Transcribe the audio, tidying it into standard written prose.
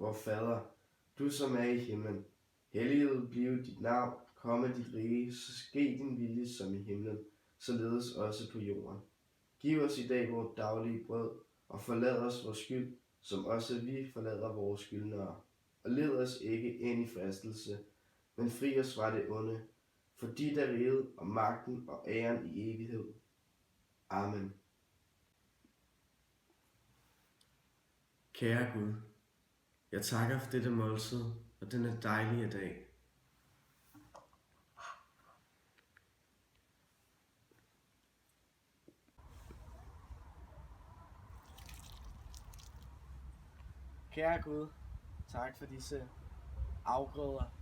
vor Fader, du som er i himlen. Helliget blive dit navn, komme dit rige, så ske din vilje som i himlen, således også på jorden. Giv os i dag vores daglige brød, og forlad os vores skyld, som også vi forlader vores skyldnere. Og led os ikke ind i fristelse, men fri os fra det onde, for dit er riget og magten og æren i evighed. Amen. Kære Gud, jeg takker for dette måltid og denne dejlige dag. Kære Gud, tak for disse afgrøder,